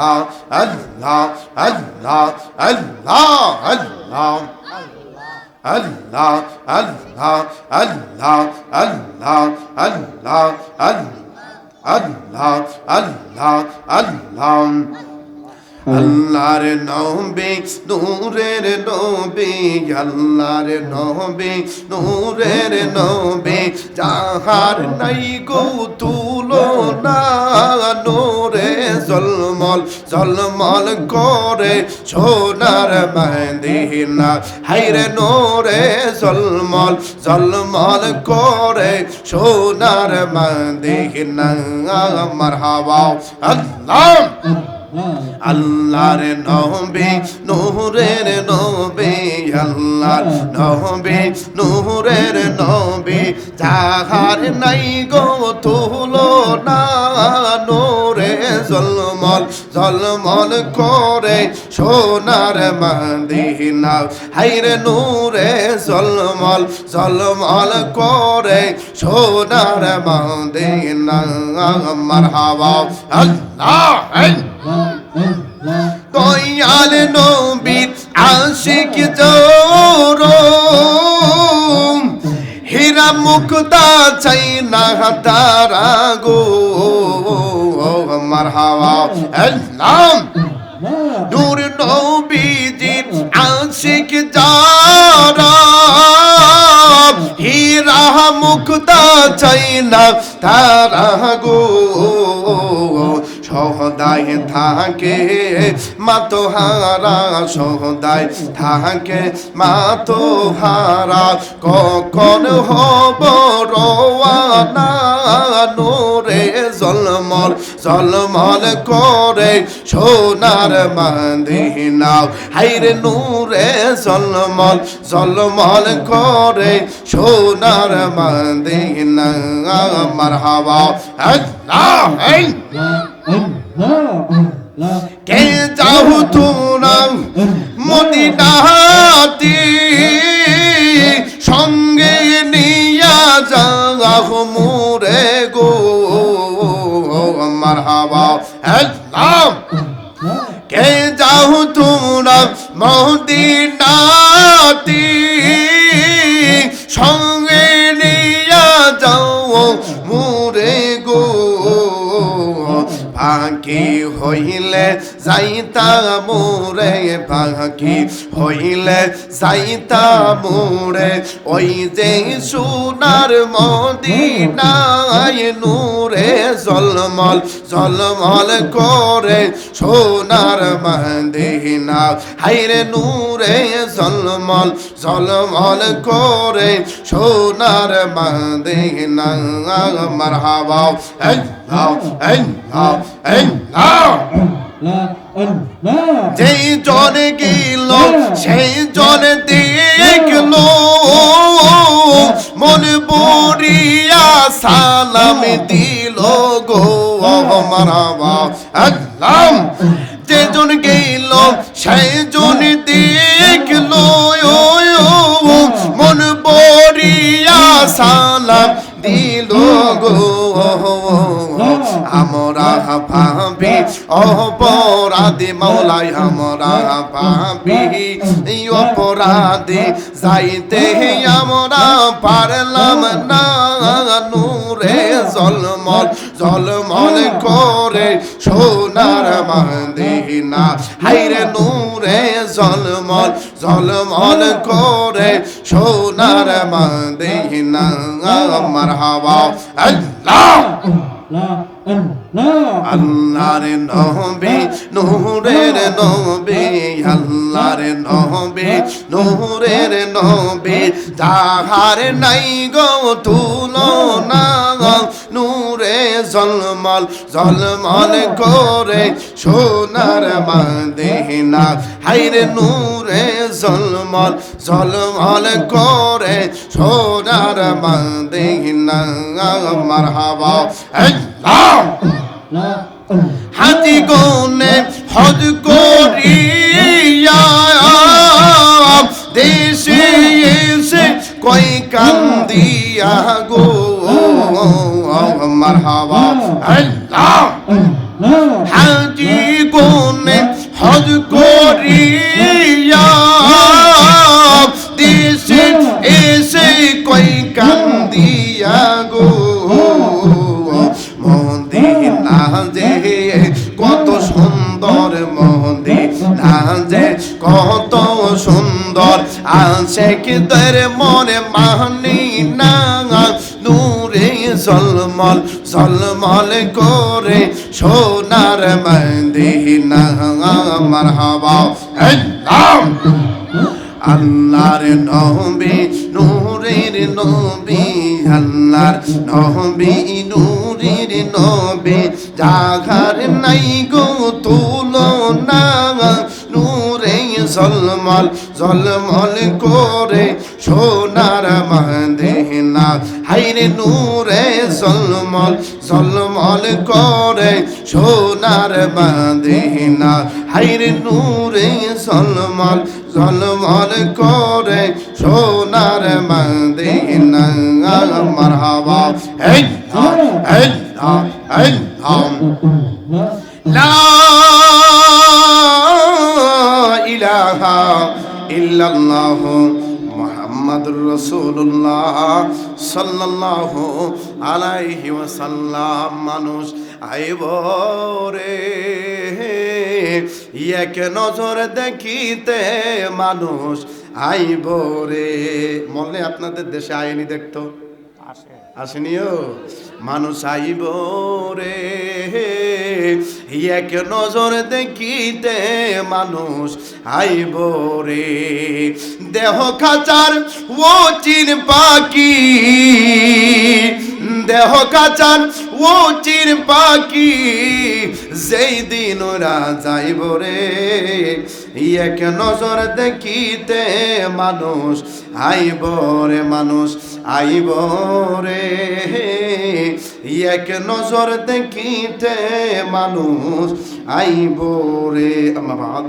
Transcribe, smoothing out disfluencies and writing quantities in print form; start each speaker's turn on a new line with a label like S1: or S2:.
S1: Allah, Allah, Allah, Allah. Allah, Allah, Allah, Allah, Allah, Allah, Allah, Allah. আল্লাহর নবী নূরের নবী আল্লাহর নবী নূরের নবী যাহার নাই গো তুলনা নূরে ঝলমল ঝলমল করে সোনার মদিনা হায়রে নূরে ঝলমল ঝলমল করে সোনার মদিনা মারহাবা আল্লাহ আল্লাহর নবী নূরের নবী আল্লাহর নবী নূরের নবী যাহার নাই গো তুলনা নূরে ঝলমল ঝলমল করে সোনার মদিনা হায়রে নূরে ঝলমল ঝলমল করে সোনার মদিনা মারহাবা আল্লাহ দয়াল নবীর আশিক জোরো হীরা মুক্তা চাই না তারা গো মারহাবা আল্লাহ নূর নবীজির আশিক যারা হীরা মুক্তা চাই না তারা গো সহদায় থাকে মাতোহারা সহদায় থাকে মাতোহারা কখন হব রওয়ানা নূরে ঝলমল ঝলমল করে সোনার মদিনা হায়রে নূরে ঝলমল ঝলমল করে সোনার মদিনা মারহাবা আল্লাহ কে যাও তোমরা মদিনাতে সঙ্গে নিয়া যাও মোরে গো মারহাবা আল্লাহ কে যাও তোমরা মদিনাতে সঙ্গে নিয়া যাও মোরে গো পাখি হইলে যাইতা মোরে পাখি হইলে যাইতা মোরে ওই যে সোনার মদিনায় নূরে ঝলমল ঝলমল করে সোনার মদিনা হায়রে নূরে ঝলমল ঝলমল করে সোনার মদিনা মারহাবা আল্লাহ আল্লাহ আল্লাহ যেই জন গেল সেই জন দেখল মন বরিয়া সালাম দিল গো মারহাবা আল্লাহ যে জন গেল সেই জন দেখল মন বরিয়া সালাম দিল গো আমরা ভাবি অপরাধী মাওলাই আমরা ভাবি অপরাধী যাইতে আমরা পারলাম না নূরে ঝলমল ঝলমল করে সোনার মদিনা হায়রে নূরে ঝলমল ঝলমল করে সোনার মদিনা মারহাবা আল্লাহ আল্লাহর নবী নূরের নবী আল্লাহর নবী নূরের নবী যাহার নাই গো তুলনা নূরে ঝলমল ঝলমল করে সোনার মদিনা হায়রে নূরে ঝলমল ঝলমল করে সোনার মদিনা মারহাবা আল্লাহ হাজি গোনে হজ করিয়া দেশে এসে কই কান্দিয়া গো মারহাবা আল্লাহ হাজি গো যে কত সুন্দর আশিকদের মনে মানি না নূরে ঝলমল ঝলমল করে সোনার মদিনা মারহাবা আল্লাহ আল্লাহর নবী নূরের নবী আল্লাহর নবী নূরের নবী জাগার নাই গো তুলনা নূরে ঝলমল ঝলমল করে সোনার মদিনা হায়রে নূরে ঝলমল ঝলমল করে সোনার মদিনা হায়রে নূরে ঝলমল ঝলমল করে সোনার মদিনা মারহাবা এই লা ইলাহা ইল্লাল্লাহ মুহাম্মাদুর রাসূলুল্লাহ সাল্লাল্লাহু আলাইহি ওয়াসাল্লাম মানুষ আইব রে এক নজর দেখিতে মানুষ আইব রে মনে আপনাদের দেশে আইনি দেখতো আসেনিও মানুষ আইব রে এক নজর দেখিতে মানুষ আইব রে দেহ খাচার ও চিন পাখি দেহ কাচার ও চির পাখি যেই দিন ওরা যাইব রে এক নজর দেখিতে মানুষ আইব রে মানুষ আইব রে এক নজর দেখিতে মানুষ আইব রে। আম্মা বাদ।